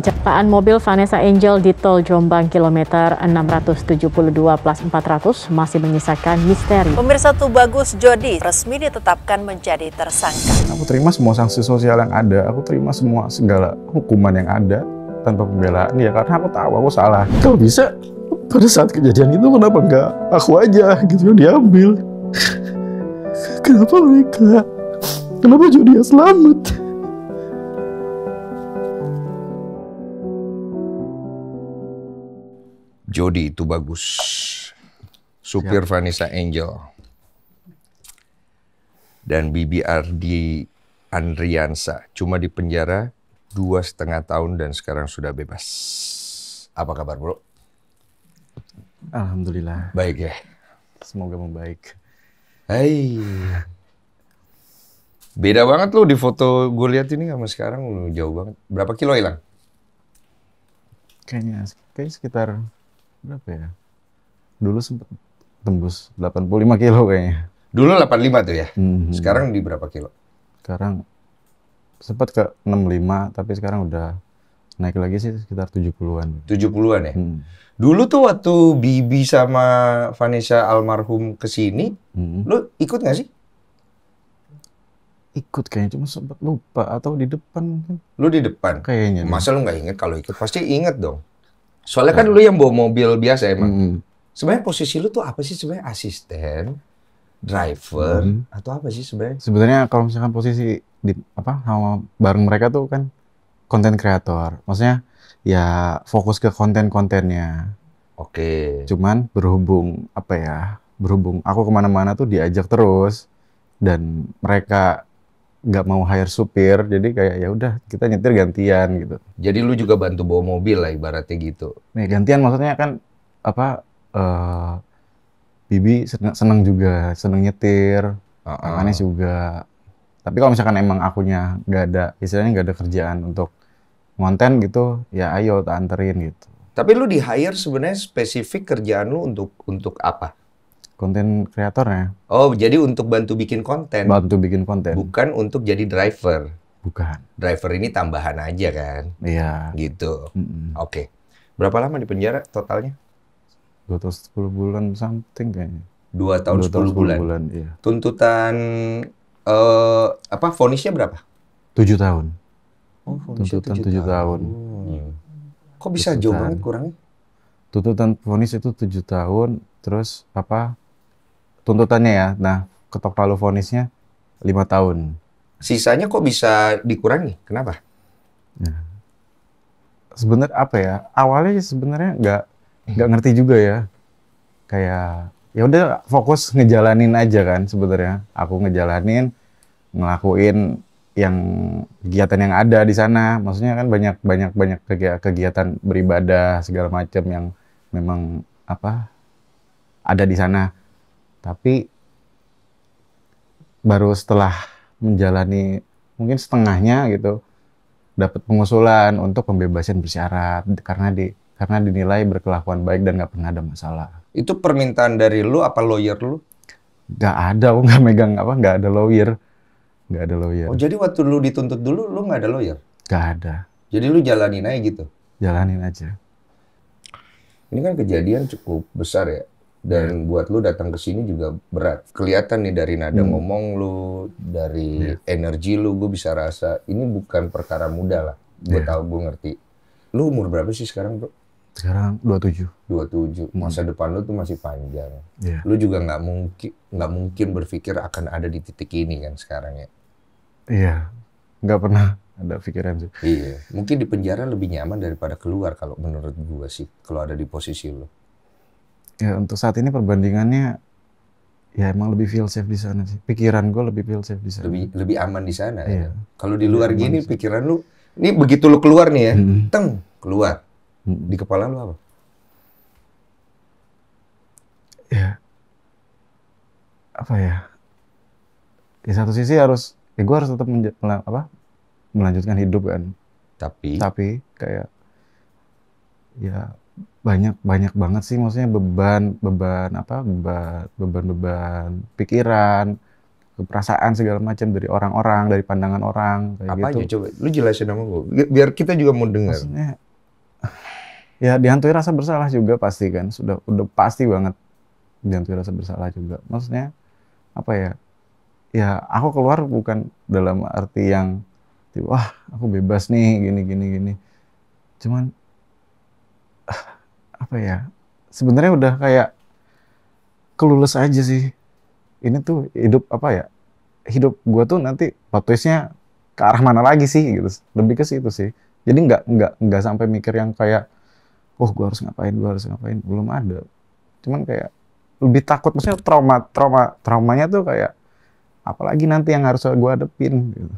Kecelakaan mobil Vanessa Angel di Tol Jombang kilometer 672+400 masih menyisakan misteri. Pemirsa, Tubagus Jody resmi ditetapkan menjadi tersangka. Aku terima semua sanksi sosial yang ada, aku terima semua segala hukuman yang ada tanpa pembelaan ya, karena aku tahu aku salah. Kalau bisa pada saat kejadian itu kenapa nggak aku aja gitu yang diambil? Kenapa mereka? Kenapa Jody yang selamat? Jody Tubagus, supir Vanessa Angel, dan Bibi Ardi Andriansa cuma di penjara 2,5 tahun dan sekarang sudah bebas. Apa kabar, bro? Alhamdulillah. Baik ya? Semoga membaik. Hai. Beda banget lo di foto gue lihat ini sama sekarang, lo jauh banget. Berapa kilo hilang? Kayaknya sekitar berapa ya? Dulu sempat tembus 85 kilo kayaknya. Dulu 85 tuh ya? Sekarang di berapa kilo? Sekarang sempat ke 65, tapi sekarang udah naik lagi sih sekitar 70-an. 70-an ya? Dulu tuh waktu Bibi sama Vanessa almarhum kesini, lo ikut nggak sih? Ikut kayaknya, cuma sempat lupa atau di depan. Lu di depan? Kayaknya. Masa lu nggak inget? Kalau ikut pasti inget dong. Soalnya kan lu yang bawa mobil biasa emang. Sebenarnya posisi lu tuh apa sih sebenarnya? Asisten, driver, atau apa sih sebenarnya? Sebenarnya kalau misalkan posisi di sama bareng mereka tuh kan konten kreator. Maksudnya ya fokus ke konten-kontennya. Oke. Cuman berhubung aku kemana-mana tuh diajak terus, dan mereka nggak mau hire supir, jadi kayak ya udah kita nyetir gantian gitu. Jadi lu juga bantu bawa mobil lah ibaratnya gitu. Nih gantian maksudnya kan Bibi seneng juga, seneng nyetir, Anis juga. Tapi kalau misalkan emang akunya istilahnya nggak ada kerjaan untuk ngonten gitu, ya ayo tak anterin gitu. Tapi lu di hire sebenarnya spesifik kerjaan lu untuk apa? Konten kreatornya. Oh, jadi untuk bantu bikin konten? Bantu bikin konten. Bukan untuk jadi driver? Bukan. Driver ini tambahan aja kan? Iya. Gitu. Oke. Berapa lama di penjara totalnya? 2 tahun 10 bulan something kayaknya. 2 tahun 10 bulan? Iya. Tuntutan, vonisnya berapa? 7 tahun. Oh, vonisnya Tuntutan 7 tahun. Kok bisa jauh banget kurangnya? Tuntutan vonis itu 7 tahun, terus tuntutannya ya, nah ketok palu vonisnya 5 tahun. Sisanya kok bisa dikurangi? Kenapa? Ya. Sebenarnya awalnya sebenarnya nggak ngerti juga ya. Kayak ya udah fokus ngejalanin aja kan sebenarnya. Aku ngejalanin, ngelakuin kegiatan yang ada di sana. Maksudnya kan banyak kegiatan beribadah segala macam yang memang ada di sana. Tapi baru setelah menjalani mungkin setengahnya gitu, dapat pengusulan untuk pembebasan bersyarat karena dinilai berkelakuan baik dan nggak pernah ada masalah. Itu permintaan dari lu apa lawyer lu? Nggak ada, aku nggak megang nggak ada lawyer. Nggak ada lawyer. Oh, jadi waktu lu dituntut dulu lu nggak ada lawyer? Nggak ada. Jadi lu jalanin aja gitu? Jalanin aja. Ini kan kejadian cukup besar ya. Dan buat lu datang ke sini juga berat. Kelihatan nih dari nada ngomong lu, dari energi lu, gue bisa rasa ini bukan perkara mudah lah. Gue tahu, gue ngerti. Lu umur berapa sih sekarang, bro? Sekarang 27. 27. Masa depan lu tuh masih panjang. Yeah. Lu juga nggak mungkin berpikir akan ada di titik ini kan sekarang ya. Iya. Nggak pernah ada pikiran sih. Iya. Mungkin di penjara lebih nyaman daripada keluar kalau menurut gue sih. Kalau ada di posisi lu. Ya untuk saat ini perbandingannya ya emang lebih feel safe di sana sih. Pikiran gue lebih feel safe di sana. Lebih aman di sana. Iya. Ya. Kalau di luar gini pikiran lu, ini begitu lu keluar nih ya, keluar. Di kepala lu apa? Ya. Di satu sisi gue harus tetap melanjutkan hidup kan. Tapi kayak ya banyak banget sih, maksudnya beban pikiran, keperasaan segala macam dari orang-orang, dari pandangan orang kayak Apa gitu. aja coba? Lu jelasin sama gue. Biar kita juga mau dengar. Maksudnya ya dihantui rasa bersalah juga pasti kan, udah pasti banget dihantui rasa bersalah juga. Maksudnya apa ya? Ya aku keluar bukan dalam arti yang wah aku bebas nih gini. Cuman apa ya? Sebenarnya udah kayak kelulus aja sih. Ini tuh hidup apa ya? Hidup gua tuh nanti plot twist-nya ke arah mana lagi sih gitu. Lebih ke situ sih. Jadi nggak sampai mikir yang kayak oh gua harus ngapain, belum ada. Cuman kayak lebih takut, maksudnya traumanya tuh kayak apalagi nanti yang harus gua hadepin gitu.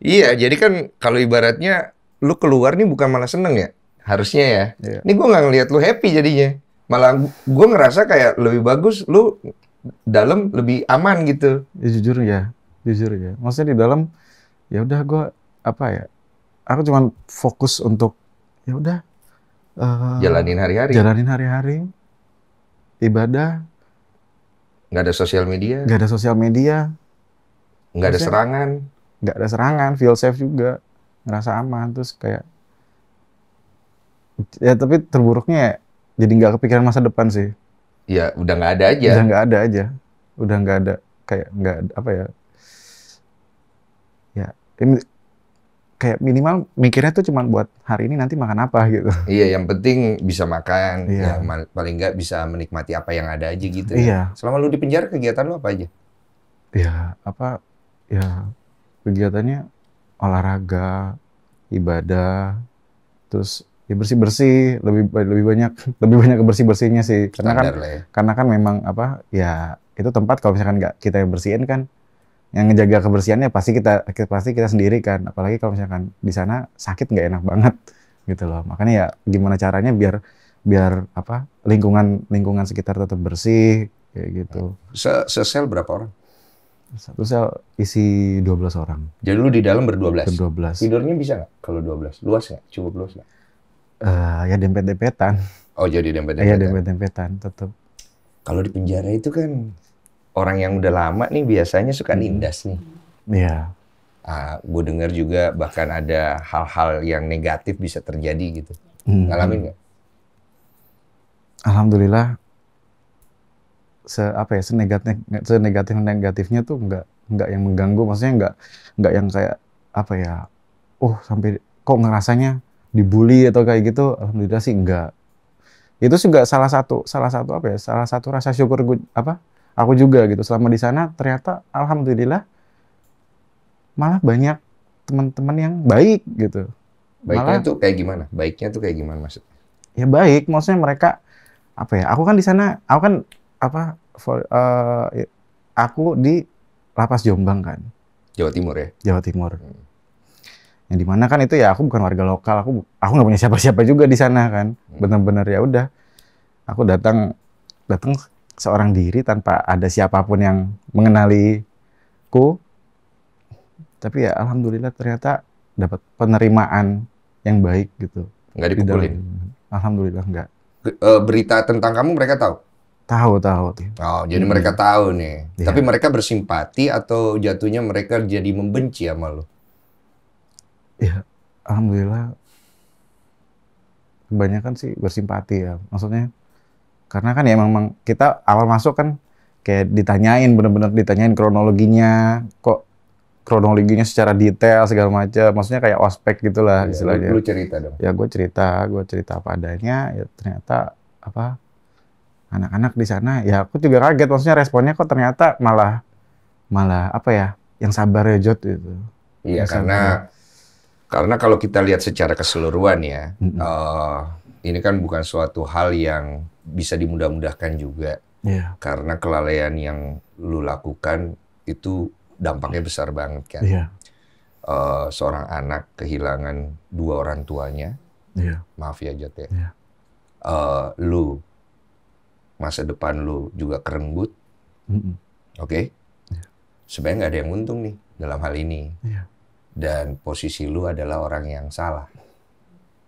Iya, jadi kan kalau ibaratnya lu keluar nih bukan malah seneng ya, harusnya ya. Iya. Ini gue nggak ngeliat lu happy jadinya, malah gue ngerasa kayak lebih bagus lu dalam lebih aman gitu. Ya jujur ya. Maksudnya di dalam ya udah gua apa ya? Aku cuman fokus untuk ya udah Jalanin hari-hari, ibadah, nggak ada sosial media, nggak ada sosial media, nggak ada Maksudnya- serangan, feel safe juga, ngerasa aman, terus kayak ya tapi terburuknya ya, jadi nggak kepikiran masa depan sih. ya udah nggak ada aja. Udah nggak ada aja, udah nggak ada kayak nggak apa ya? Ya ini kayak minimal mikirnya tuh cuma buat hari ini nanti makan apa gitu. Iya, yang penting bisa makan, Iya. ya paling nggak bisa menikmati apa yang ada aja gitu. Iya. Ya. Selama lu di penjara kegiatan lu apa aja? Ya apa ya kegiatannya olahraga, ibadah, terus ya bersih lebih banyak ke bersihnya sih Standar lah ya. karena kan memang apa ya itu tempat kalau misalkan nggak kita yang bersihin kan yang ngejaga kebersihannya pasti kita sendiri kan, apalagi kalau misalkan di sana sakit nggak enak banget gitu loh. Makanya ya gimana caranya biar apa lingkungan sekitar tetap bersih kayak gitu. Sesel berapa orang? Satu sel isi 12 orang. Jadi lu di dalam ber-12? Ber-12. Tidurnya bisa nggak kalau 12? Luas nggak? Cukup luas nggak? Ya dempet-dempetan. Oh, jadi Iya dempet-dempetan. dempet-dempetan tetap. Kalau di penjara itu kan orang yang udah lama nih biasanya suka nindas nih. Iya. Gue dengar juga bahkan ada hal-hal yang negatif bisa terjadi gitu. Ngalamin nggak? Alhamdulillah senegatifnya tuh nggak yang mengganggu, maksudnya nggak yang kayak apa ya, sampai kok ngerasanya dibully atau kayak gitu. Alhamdulillah sih enggak. Itu juga salah satu rasa syukur aku juga gitu selama di sana. Ternyata alhamdulillah malah banyak teman-teman yang baik gitu. Baiknya tuh kayak gimana? Baiknya tuh kayak gimana maksudnya? Ya baik, maksudnya mereka apa ya? Aku kan di sana, aku di Lapas Jombang kan, Jawa Timur ya? Jawa Timur. Yang dimana kan itu ya aku bukan warga lokal, aku nggak punya siapa-siapa juga di sana kan. Benar-benar ya udah, aku datang seorang diri tanpa ada siapapun yang mengenaliku. Tapi ya alhamdulillah ternyata dapat penerimaan yang baik gitu. Nggak dipukulin? Alhamdulillah nggak. Berita tentang kamu mereka tahu? Tahu. Oh, jadi mereka tahu nih. Iya. Tapi mereka bersimpati atau jatuhnya mereka jadi membenci sama lo? Ya, alhamdulillah kebanyakan sih bersimpati ya. Maksudnya karena kan ya memang kita awal masuk kan kayak bener-bener ditanyain kronologinya, kok kronologinya secara detail segala macam. Maksudnya kayak ospek gitulah istilahnya. Lu cerita dong. Ya gue cerita apa adanya. Ya ternyata anak-anak di sana ya aku juga kaget, maksudnya responnya kok ternyata malah apa ya, yang sabar ya Jod gitu. Iya, karena kalau kita lihat secara keseluruhan ya, ini kan bukan suatu hal yang bisa dimudah-mudahkan juga. Iya. Karena kelalaian yang lu lakukan itu dampaknya besar banget kan. Iya. Seorang anak kehilangan 2 orang tuanya. Iya. Maaf ya Jod ya. Iya. Masa depan lu juga kerenggut. Oke? Iya. Sebenarnya nggak ada yang untung nih dalam hal ini. Iya. Dan posisi lu adalah orang yang salah.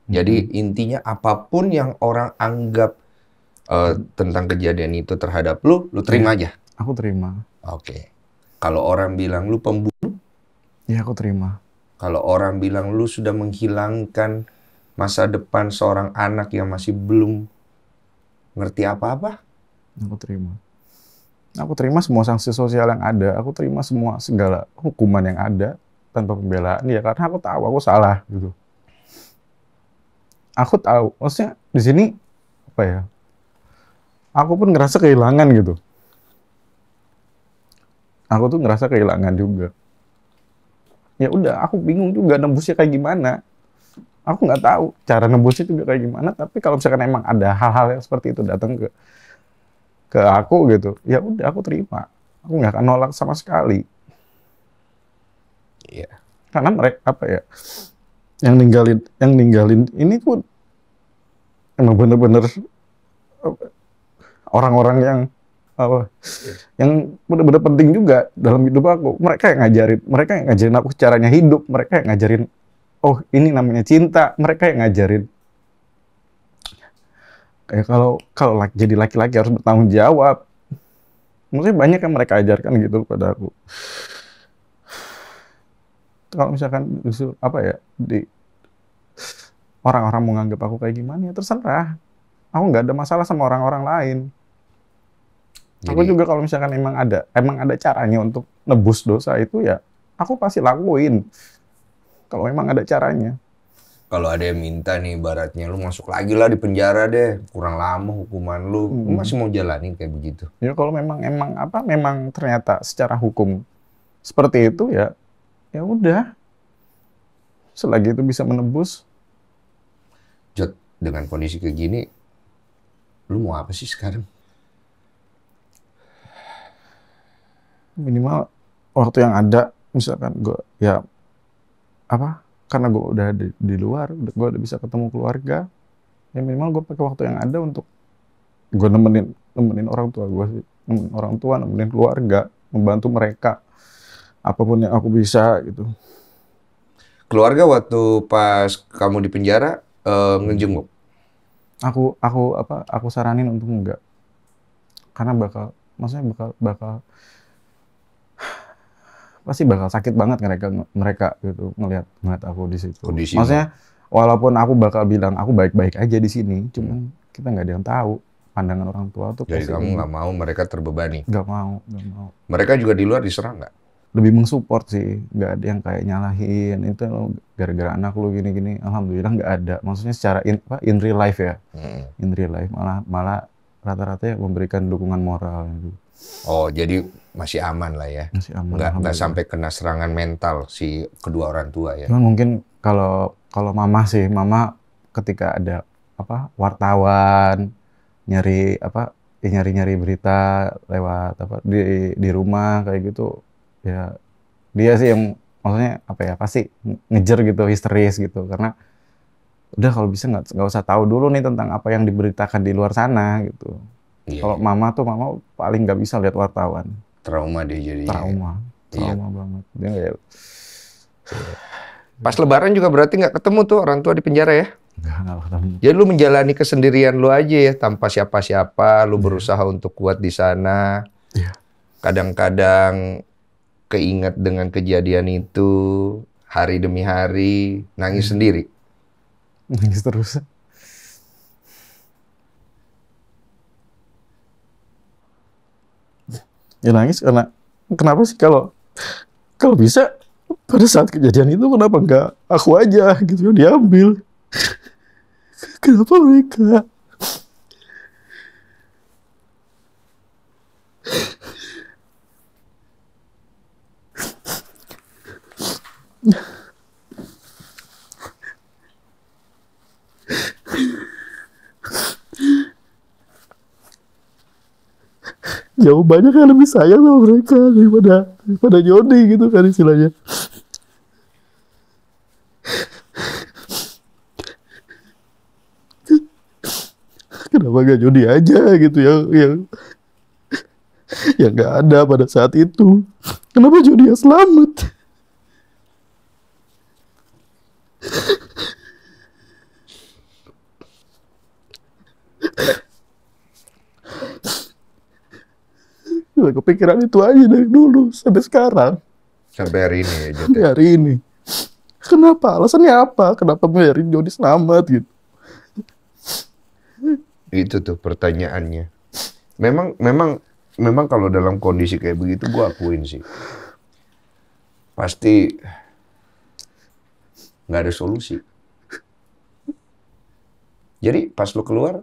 Jadi intinya apapun yang orang anggap tentang kejadian itu terhadap lu terima aja. Aku terima. Oke. Kalau orang bilang lu pembunuh, Ya aku terima. kalau orang bilang lu sudah menghilangkan masa depan seorang anak yang masih belum ngerti apa-apa, Aku terima. Aku terima semua sanksi sosial yang ada. Aku terima semua segala hukuman yang ada tanpa pembelaan. Ya karena aku tahu aku salah gitu. Aku tahu. Maksudnya di sini apa ya? Aku pun ngerasa kehilangan gitu. Aku tuh ngerasa kehilangan juga. Ya udah, aku bingung juga nembusnya kayak gimana. Aku nggak tahu cara nembusnya juga kayak gimana. Tapi kalau misalkan emang ada hal-hal yang seperti itu datang ke aku gitu, ya udah aku terima. Aku nggak akan nolak sama sekali. ya Karena mereka apa ya? Yang ninggalin ini pun emang bener-bener orang-orang yang apa? Yang bener-bener penting juga dalam hidup aku. Mereka yang ngajarin aku caranya hidup. Mereka yang ngajarin, oh ini namanya cinta. Mereka yang ngajarin kayak kalau jadi laki-laki harus bertanggung jawab. Maksudnya banyak yang mereka ajarkan gitu kepada aku. Kalau misalkan justru apa ya, di orang-orang mau nganggap aku kayak gimana ya terserah. Aku nggak ada masalah sama orang-orang lain. Aku Jadi juga kalau misalkan emang ada caranya untuk nebus dosa itu ya aku pasti lakuin. Kalau emang ada caranya. kalau ada yang minta nih ibaratnya lu masuk lagi lah di penjara deh, kurang lama hukuman lu masih mau jalanin kayak begitu? Ya kalau memang ternyata secara hukum seperti itu ya ya udah. Selagi itu bisa menebus, Jod, dengan kondisi kayak gini, lu mau apa sih sekarang? minimal waktu yang ada misalkan gue ya apa karena gue udah di luar, gue udah bisa ketemu keluarga, ya minimal gue pakai waktu yang ada untuk gue nemenin orang tua gue sih, nemenin keluarga, membantu mereka apapun yang aku bisa gitu. Keluarga waktu pas kamu di penjara ngejenguk? Aku saranin untuk enggak, karena maksudnya bakal pasti bakal sakit banget mereka gitu ngelihat aku di situ. Kondisi Maksudnya walaupun aku bakal bilang aku baik-baik aja di sini, cuman kita nggak ada yang tahu pandangan orang tua tuh. Jadi pasti kamu nggak mau mereka terbebani? nggak mau. Mereka juga di luar diserang nggak? Lebih mensupport sih, nggak ada yang kayak nyalahin itu lo gara-gara anak lu gini-gini. Alhamdulillah nggak ada. Maksudnya secara in real life ya, in real life malah rata-rata yang memberikan dukungan moral gitu. Oh, jadi masih aman lah ya? Masih aman. Nggak sampai kena serangan mental si kedua orang tua ya? Cuman mungkin kalau mama ketika ada wartawan nyari berita lewat di rumah kayak gitu ya, dia sih yang maksudnya pasti ngejar gitu, histeris gitu, karena udah kalau bisa nggak usah tahu dulu nih tentang apa yang diberitakan di luar sana gitu. Iya. Kalau mama paling nggak bisa lihat wartawan. Trauma dia jadinya. Trauma banget. Dia nggak. Pas Lebaran juga berarti nggak ketemu tuh orang tua di penjara ya? Nggak ketemu. Jadi lu menjalani kesendirian lu aja ya, tanpa siapa-siapa, lu berusaha untuk kuat di sana. Iya. Kadang-kadang keinget dengan kejadian itu, hari demi hari, nangis sendiri. Nangis terus. Ya nangis karena kenapa sih kalau bisa pada saat kejadian itu kenapa nggak aku aja gitu yang diambil? Kenapa mereka? Jauh banyak yang lebih sayang sama mereka daripada Jody gitu kan istilahnya. Kenapa gak Jody aja gitu yang gak ada pada saat itu? Kenapa Jody yang selamat? kepikiran itu aja dari dulu sampai sekarang. Sampai hari ini ya, Jod. Sampai hari ini. Kenapa? Alasannya apa? Kenapa biarin Jody selamat gitu? Itu tuh pertanyaannya. Memang kalau dalam kondisi kayak begitu gue akuin sih. Pasti nggak ada solusi. Jadi pas lu keluar,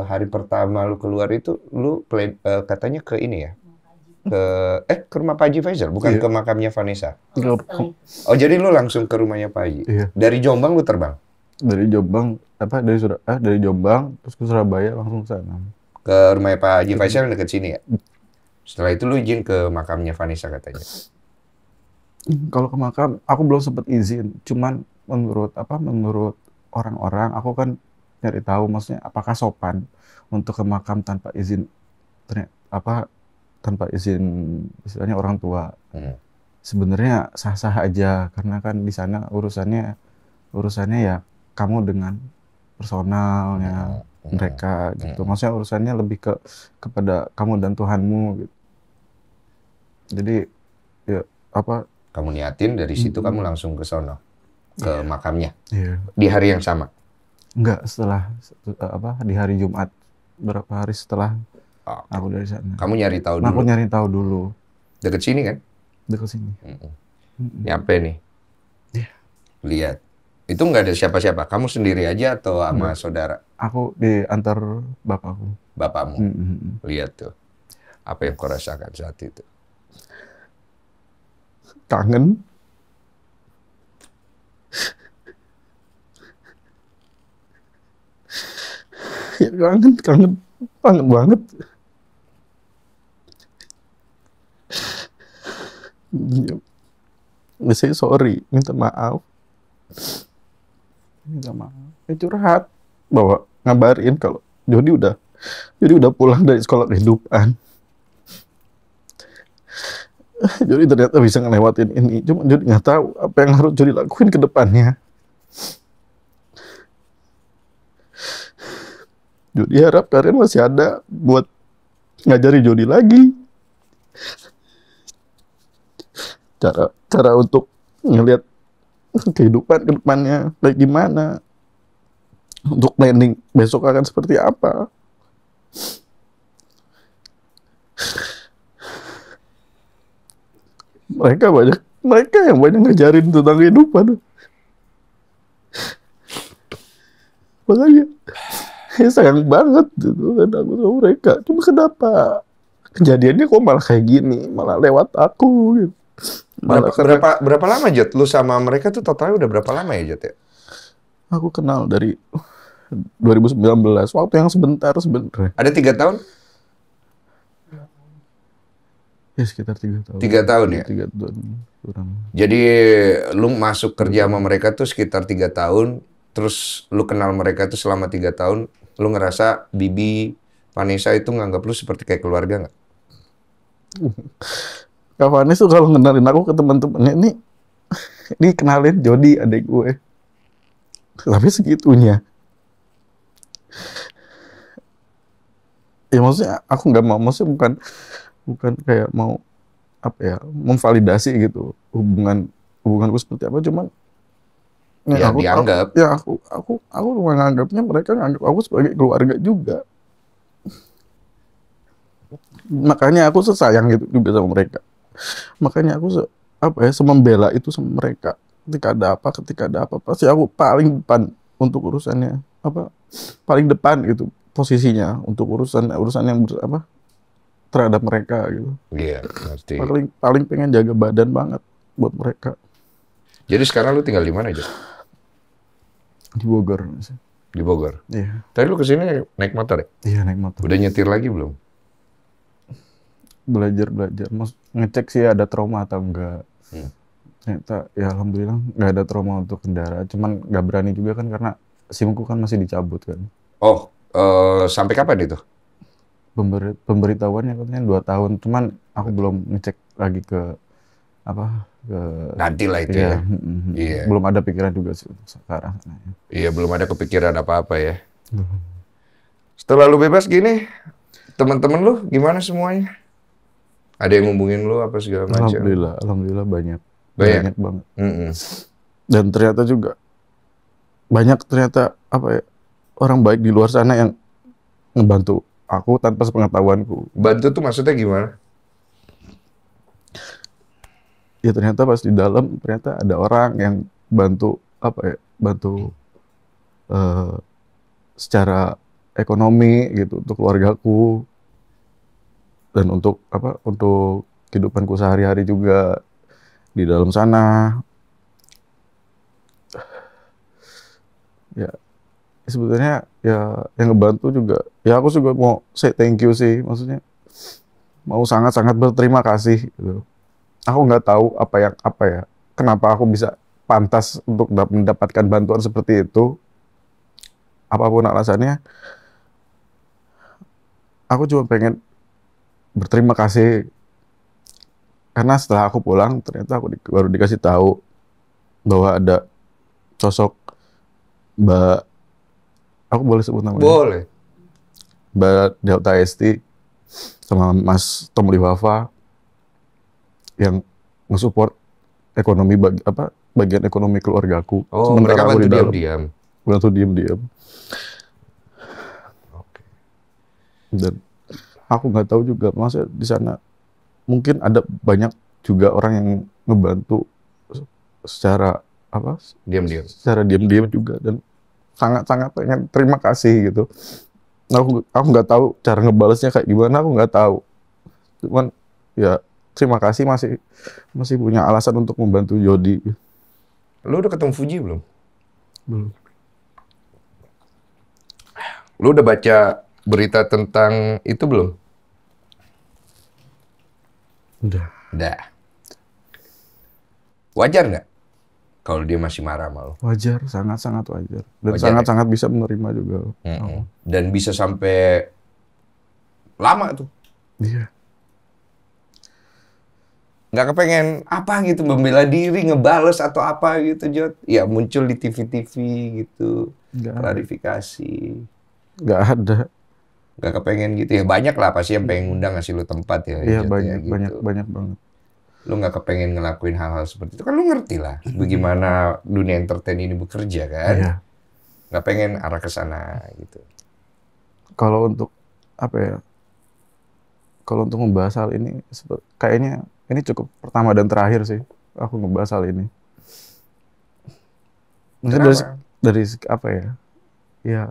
hari pertama lu keluar itu, lu katanya ke ini ya? Ke rumah Pak Haji Faisal, bukan Iya. ke makamnya Vanessa. Enggak. Oh jadi lu langsung ke rumahnya Pak Haji? Iya. Dari Jombang lu terbang? Dari Jombang, dari Jombang, terus ke Surabaya langsung ke sana. Ke rumahnya Pak Haji Faisal yang dekat sini ya? Setelah itu lu izin ke makamnya Vanessa katanya? Kalau ke makam, aku belum sempat izin. Cuman menurut orang-orang, aku kan nyari tahu maksudnya apakah sopan untuk ke makam tanpa izin tanpa izin istilahnya orang tua. Sebenarnya sah-sah aja karena kan di sana urusannya ya kamu dengan personalnya mereka gitu. Maksudnya urusannya lebih kepada kamu dan Tuhanmu gitu. Jadi ya Kamu niatin dari situ kamu langsung ke sono, ke makamnya iya. di hari yang sama. Enggak, di hari Jumat berapa hari setelah Oh, aku dari sana. kamu nyari tahu Aku dulu. nyari tahu dulu Deket sini kan? dekat sini. Nyampe nih. Iya. Lihat. Itu nggak ada siapa-siapa. Kamu sendiri aja atau sama saudara? Aku diantar bapakku. Bapakmu. Mm-mm. Lihat tuh. Apa yang kau rasakan saat itu? Kangen. Ya kangen banget. Ya, saya sorry, minta maaf. Ya curhat, bawa ngabarin kalau Jody udah pulang dari sekolah kehidupan. Jody ternyata bisa ngelewatin ini, cuma Jody nggak tahu apa yang harus Jody lakuin ke depannya. Jody harap kalian masih ada buat ngajari Jody lagi. Cara untuk ngelihat kehidupan ke depannya kayak gimana. Untuk planning besok akan seperti apa. Mereka yang banyak ngajarin tentang kehidupan. Makanya ya sayang banget gitu kan aku sama mereka. Cuma kenapa kejadiannya kok malah kayak gini, malah lewat aku gitu. Malah Berapa lama, Jod? Lu sama mereka tuh totalnya udah berapa lama ya, Jod ya? aku kenal dari 2019, waktu yang sebentar sebenarnya. Ada 3 tahun? Ya sekitar 3 tahun. 3 tahun ya? 3 tahun kurang. Jadi lu masuk kerja sama mereka tuh sekitar 3 tahun, terus lu kenal mereka tuh selama 3 tahun, lu ngerasa Bibi, Vanessa itu nganggap lu seperti kayak keluarga nggak? Kak Vanes tuh kalau ngenalin aku ke teman-temannya, ini kenalin Jody adik gue. Tapi segitunya. Ya maksudnya aku nggak mau, maksudnya bukan kayak mau memvalidasi gitu hubunganku seperti apa, cuman Ya, dianggap. aku cuma nganggapnya mereka nganggap aku sebagai keluarga juga. Makanya aku sesayang gitu juga sama mereka. Makanya aku semembela itu sama mereka. Ketika ada apa pasti aku paling depan untuk urusannya, paling depan gitu posisinya untuk urusan yang terhadap mereka gitu. Iya, ngerti. Paling pengen jaga badan banget buat mereka. Jadi sekarang lu tinggal di mana, Jod? Di Bogor. Di Bogor. Iya. Tadi lu kesini naik motor ya? Iya, naik motor. Udah nyetir lagi belum? Belajar. Ngecek sih ada trauma atau enggak. Ternyata ya alhamdulillah nggak ada trauma untuk kendaraan. Cuman nggak berani juga kan karena SIM-ku kan masih dicabut kan. Oh, sampai kapan itu? Pemberitahuannya katanya 2 tahun. Cuman aku belum ngecek lagi ke Nanti lah itu ya. Iya. Belum ada pikiran juga sih sekarang. Iya, belum ada kepikiran apa-apa ya. Setelah lu bebas gini, teman-teman lu gimana semuanya? Ada yang ngubungin lu apa segala macam? Alhamdulillah banyak. Banyak? Banyak banget. Mm-mm. Dan ternyata juga banyak ternyata apa ya, orang baik di luar sana yang ngebantu aku tanpa sepengetahuanku. Bantu tuh maksudnya gimana? Ya ternyata pas di dalam ternyata ada orang yang bantu apa ya, bantu eh, secara ekonomi gitu untuk keluargaku dan untuk apa, untuk kehidupanku sehari-hari juga di dalam sana. Ya sebetulnya ya yang ngebantu juga ya, aku juga mau say thank you sih, maksudnya mau sangat-sangat berterima kasih gitu. Aku nggak tahu apa ya kenapa aku bisa pantas untuk mendapatkan bantuan seperti itu, apapun alasannya. Aku cuma pengen berterima kasih karena setelah aku pulang ternyata aku baru dikasih tahu bahwa ada sosok Mbak, aku boleh sebut namanya? Boleh. Mbak Delta Esti sama Mas Tom Liwafa yang nge-support ekonomi bagian ekonomi keluargaku. Oh, Sementara mereka aku bantu di dalam. diam-diam. Bantu diam-diam. Oke. Dan aku nggak tahu juga, maksudnya di sana mungkin ada banyak juga orang yang ngebantu secara apa? Diam-diam. Secara diam-diam juga, dan sangat-sangat pengen terima kasih gitu. Aku nggak tahu cara ngebalesnya kayak gimana, aku nggak tahu. Cuman ya terima kasih, masih punya alasan untuk membantu Jody. Lu udah ketemu Fuji belum? Belum. Lu udah baca berita tentang itu belum? Udah. Udah. Wajar nggak kalau dia masih marah sama lu? Wajar, sangat-sangat wajar. Dan Wajar, sangat-sangat bisa menerima juga. Mm-mm. Dan bisa sampai lama tuh. Iya. Nggak kepengen apa gitu, membela diri, ngebales atau apa gitu, Jod. Ya muncul di TV-TV gitu, Nggak ada. klarifikasi. Nggak ada. Nggak kepengen gitu ya. Banyak lah pasti yang pengen ngundang, ngasih lu tempat ya. Iya, Jod, banyak, ya, gitu. banyak banget. Lu nggak kepengen ngelakuin hal-hal seperti itu. Kan lu ngerti lah bagaimana dunia entertain ini bekerja kan. Iya. Nggak pengen arah ke sana gitu. Kalau untuk apa ya? Kalau untuk membahas hal ini, kayaknya ini cukup pertama dan terakhir sih aku ngebahas hal ini. Maksudnya dari apa ya? Ya,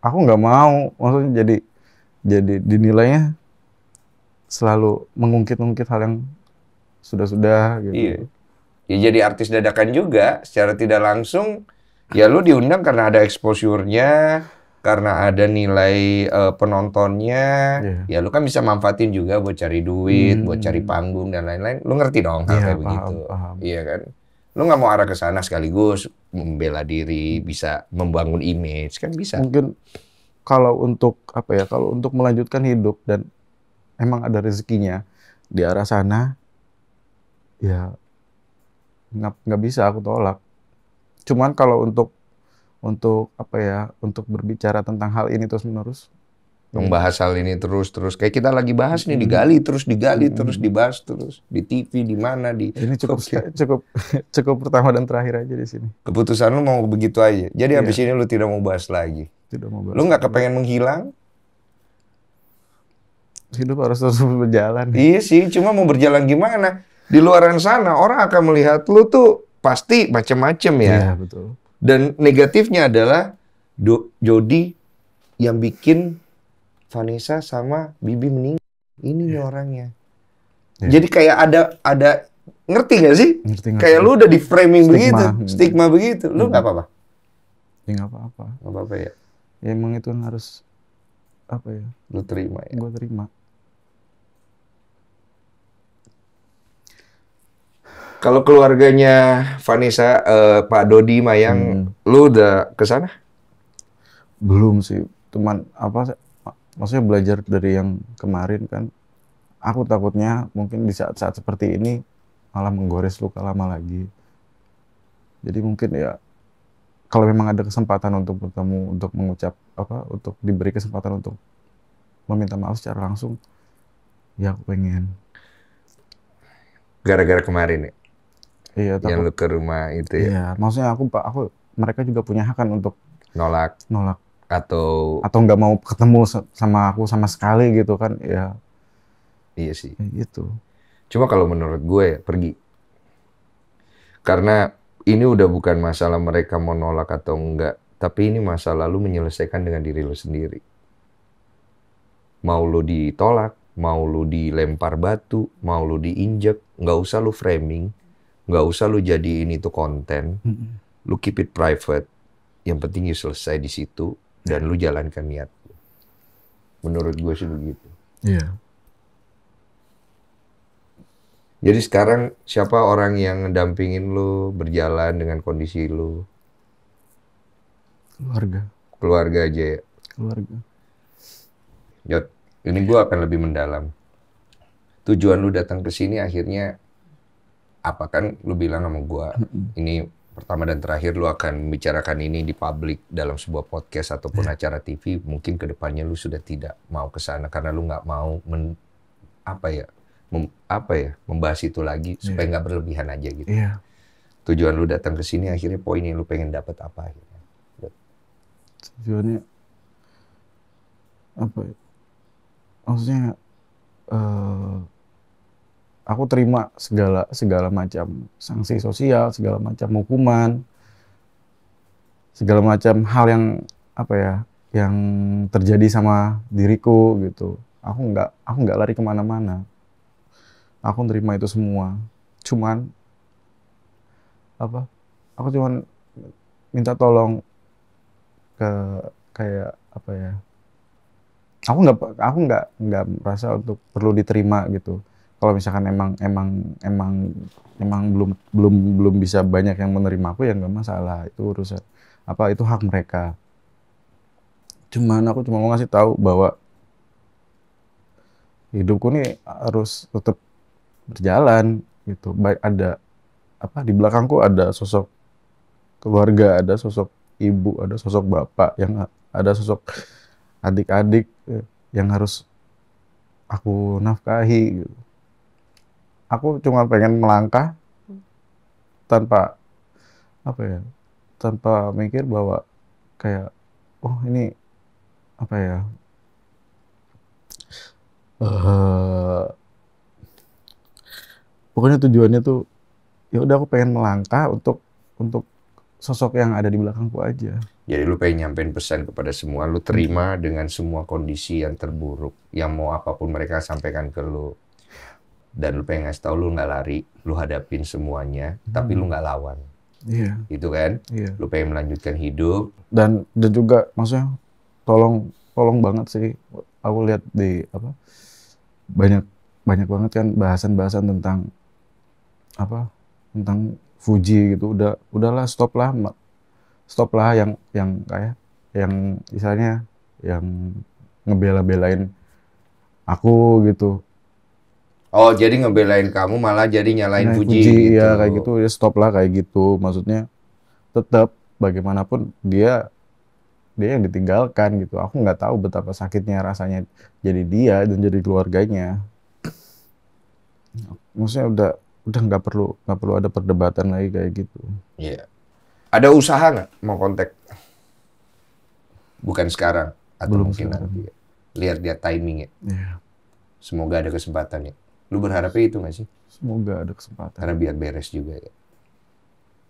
aku nggak mau, maksudnya jadi dinilainya selalu mengungkit-ungkit hal yang sudah-sudah gitu. Iya. Ya jadi artis dadakan juga secara tidak langsung. Ya lu diundang karena ada exposure-nya, karena ada nilai penontonnya. Iya. Ya lu kan bisa manfaatin juga buat cari duit, buat cari panggung dan lain-lain. Lu ngerti dong hal Iya, kayak paham, begitu. paham. Iya kan? Lu nggak mau arah ke sana sekaligus membela diri, bisa membangun image kan bisa. Mungkin kalau untuk apa ya? Kalau untuk melanjutkan hidup dan emang ada rezekinya di arah sana, ya nggak bisa aku tolak. Cuman kalau untuk apa ya? Untuk berbicara tentang hal ini terus-menerus, Membahas hal ini terus kayak kita lagi bahas nih, digali terus dibahas terus di TV, di mana di ini cukup Oke. cukup pertama dan terakhir aja di sini. Keputusan lu mau begitu aja. Jadi Iya. habis ini lu tidak mau bahas lagi. Tidak mau bahas. Lu nggak kepengen menghilang? Hidup harus terus berjalan. Iya sih, cuma mau berjalan gimana? Di luaran sana orang akan melihat lu tuh pasti macem-macem ya. Iya, betul. Dan negatifnya adalah Jody yang bikin Vanessa sama Bibi meninggal. Ini nih orangnya. Iya. Jadi kayak ada ngerti gak sih? Ngerti. Kayak lu udah di framing Stigma. begitu, stigma begitu. Lu nggak apa-apa? Ya nggak apa-apa. Nggak apa-apa ya. Ya emang itu yang harus apa ya? Lu terima ya. Gue terima. Kalau keluarganya Vanessa, Pak Dodi Mayang, lu udah ke sana? Belum sih. Cuman apa? Maksudnya belajar dari yang kemarin kan. Aku takutnya mungkin di saat-saat seperti ini malah menggores luka lama lagi. Jadi mungkin ya kalau memang ada kesempatan untuk bertemu, untuk mengucap apa, untuk diberi kesempatan untuk meminta maaf secara langsung, ya aku pengen. Gara-gara kemarin ya? Iya, Yang takut. lu ke rumah itu ya? Iya, maksudnya mereka juga punya hak kan untuk Nolak nolak atau atau nggak mau ketemu sama aku sama sekali gitu kan, ya iya sih. kayak gitu. Cuma kalau menurut gue ya, pergi. Karena ini udah bukan masalah mereka mau nolak atau enggak, tapi ini masalah lu menyelesaikan dengan diri lu sendiri. Mau lu ditolak, mau lu dilempar batu, mau lu diinjek, nggak usah lu framing, nggak usah lu jadiin itu konten, lu keep it private. Yang penting you selesai di situ dan lu jalankan niat. Menurut gue sih begitu. Iya. Jadi sekarang siapa orang yang ngedampingin lu berjalan dengan kondisi lu? Keluarga aja ya. Keluarga. Yot, ini gue akan lebih mendalam. Tujuan lu datang ke sini akhirnya apa kan? Lu bilang sama gue, ini pertama dan terakhir lu akan membicarakan ini di publik dalam sebuah podcast ataupun acara TV. Mungkin kedepannya lu sudah tidak mau ke sana karena lu nggak mau membahas itu lagi supaya nggak berlebihan aja gitu. Iya. Tujuan lu datang ke sini akhirnya poin yang lu pengen dapat apa akhirnya? Tujuannya apa ya? Maksudnya aku terima segala macam sanksi sosial, segala macam hukuman, segala macam hal yang apa ya, yang terjadi sama diriku gitu. Aku nggak lari kemana-mana. Aku terima itu semua. Cuman aku cuman minta tolong ke kayak apa ya? Aku nggak merasa untuk perlu diterima gitu. Kalau misalkan emang belum bisa banyak yang menerima aku, ya nggak masalah, itu urusan itu hak mereka. Cuman aku cuma mau ngasih tahu bahwa hidupku nih harus tetap berjalan gitu. Baik ada di belakangku ada sosok keluarga, ada sosok ibu, ada sosok bapak, ada sosok adik-adik yang harus aku nafkahi gitu. Aku cuma pengen melangkah tanpa tanpa mikir bahwa kayak ini pokoknya tujuannya tuh ya udah, aku pengen melangkah untuk sosok yang ada di belakangku aja. Jadi lu pengen nyampein pesan kepada semua, lu terima dengan semua kondisi yang terburuk, yang mau apapun mereka sampaikan ke lu. Dan lu pengen ngasih tau lu nggak lari, lu hadapin semuanya, tapi lu nggak lawan. Iya. Gitu kan? Iya. Lu pengen melanjutkan hidup. Dan juga maksudnya tolong banget sih, aku lihat di banyak banget kan bahasan tentang tentang Fuji gitu. Udahlah, stop lah yang misalnya yang ngebela-belain aku gitu. Oh, jadi ngebelain kamu malah jadi nyalain Fuji gitu. Ya kayak gitu, ya stop lah kayak gitu. Maksudnya tetap bagaimanapun dia yang ditinggalkan gitu. Aku nggak tahu betapa sakitnya rasanya jadi dia dan jadi keluarganya. Maksudnya udah nggak perlu ada perdebatan lagi kayak gitu. Iya. Ada usaha nggak mau kontak? Bukan sekarang atau Belum mungkin sekarang. nanti. Lihat timingnya. Iya. Semoga ada kesempatannya. Lu berharapnya itu nggak sih? Semoga ada kesempatan. Karena biar beres juga ya.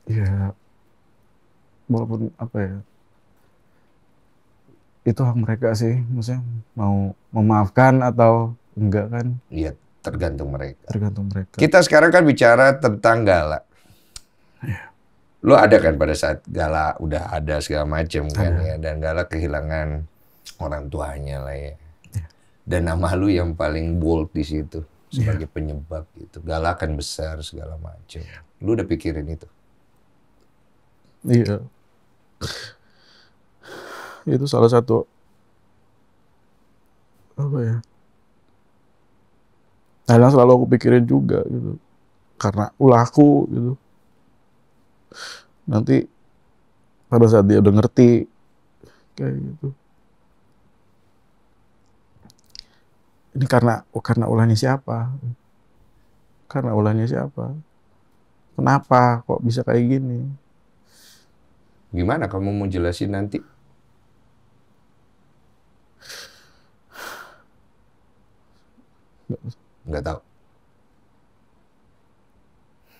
Iya. Walaupun itu hak mereka sih, maksudnya mau memaafkan atau enggak kan Iya, tergantung mereka. tergantung mereka. Kita sekarang kan bicara tentang Gala. Lu ada kan pada saat Gala udah ada segala macam kan ya, dan Gala kehilangan orang tuanya lah ya. Dan nama lu yang paling bold di situ sebagai penyebab gitu. Gala akan besar segala macam. Lu udah pikirin itu? Iya. Itu salah satu hal yang selalu aku pikirin juga gitu. Karena ulahku gitu. Nanti pada saat dia udah ngerti kayak gitu. Ini karena ulahnya siapa? Karena ulahnya siapa? Kenapa kok bisa kayak gini? Gimana kamu mau jelasin nanti? Nggak tahu.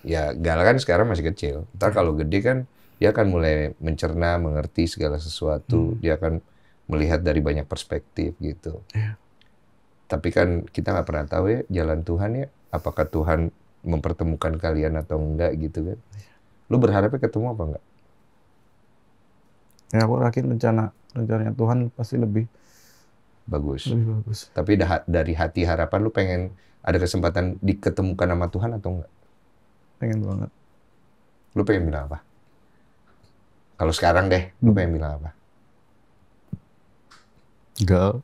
Ya, Gal kan sekarang masih kecil. Ntar kalau gede kan, dia akan mulai mencerna, mengerti segala sesuatu. Dia akan melihat dari banyak perspektif gitu. Tapi kan kita nggak pernah tahu ya jalan Tuhan ya. Apakah Tuhan mempertemukan kalian atau enggak gitu kan. Lu berharapnya ketemu apa enggak? Ya aku yakin rencananya Tuhan pasti lebih Bagus. bagus. Tapi dari hati harapan lu pengen ada kesempatan diketemukan sama Tuhan atau enggak? Pengen banget. Lu pengen bilang apa? Kalau sekarang deh, lu pengen bilang apa? Gal.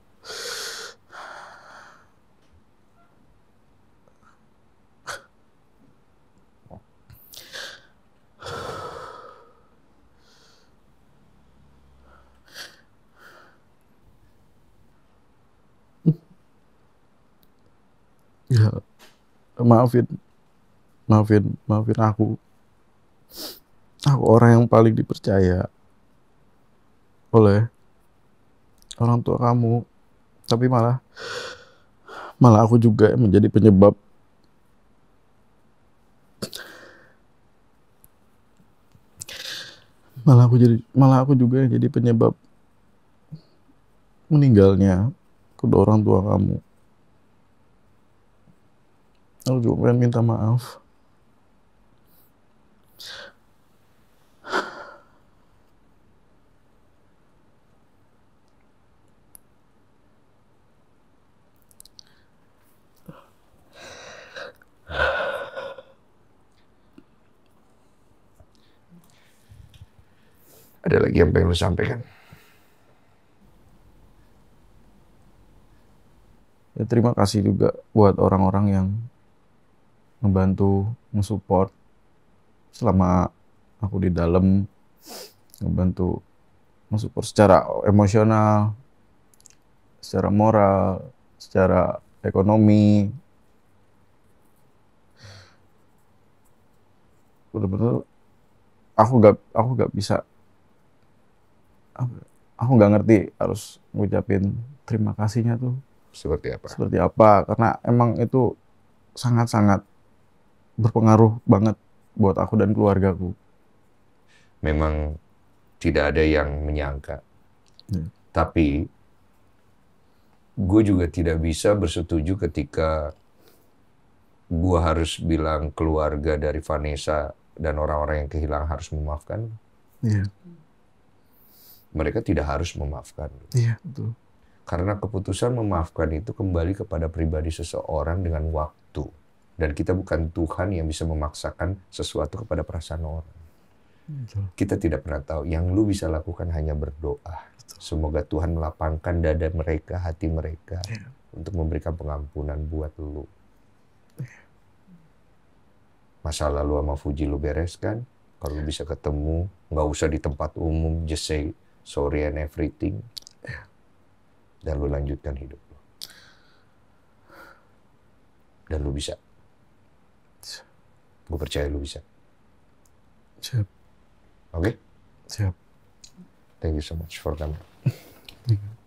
Ya, maafin aku. Aku orang yang paling dipercaya oleh orang tua kamu. Tapi malah aku juga yang menjadi penyebab malah aku juga yang jadi penyebab meninggalnya kedua orang tua kamu. Aku juga pengen minta maaf. Ada lagi yang pengen lu sampaikan? Ya, terima kasih juga buat orang-orang yang ngebantu, nge-support selama aku di dalam, ngebantu, nge-support secara emosional, secara moral, secara ekonomi. Bener-bener aku gak bisa, aku nggak ngerti harus ngucapin terima kasihnya tuh Seperti apa? seperti apa, karena emang itu sangat-sangat berpengaruh banget buat aku dan keluargaku. Memang tidak ada yang menyangka. Tapi gue juga tidak bisa bersetuju ketika gue harus bilang keluarga dari Vanessa dan orang-orang yang kehilangan harus memaafkan. Iya, Mereka tidak harus memaafkan. iya betul. Karena keputusan memaafkan itu kembali kepada pribadi seseorang dengan waktu. Dan kita bukan Tuhan yang bisa memaksakan sesuatu kepada perasaan orang. Betul. Kita tidak pernah tahu. Yang lu bisa lakukan hanya berdoa. Semoga Tuhan melapangkan dada mereka, hati mereka. Untuk memberikan pengampunan buat lu. Masa lalu sama Fuji lu bereskan. Kalau lu bisa ketemu, nggak usah di tempat umum, just say sorry and everything. Dan lu lanjutkan hidup lu. Dan lu bisa. Gue percaya lu bisa. Siap. Oke? Siap. Thank you so much for coming. Thank you.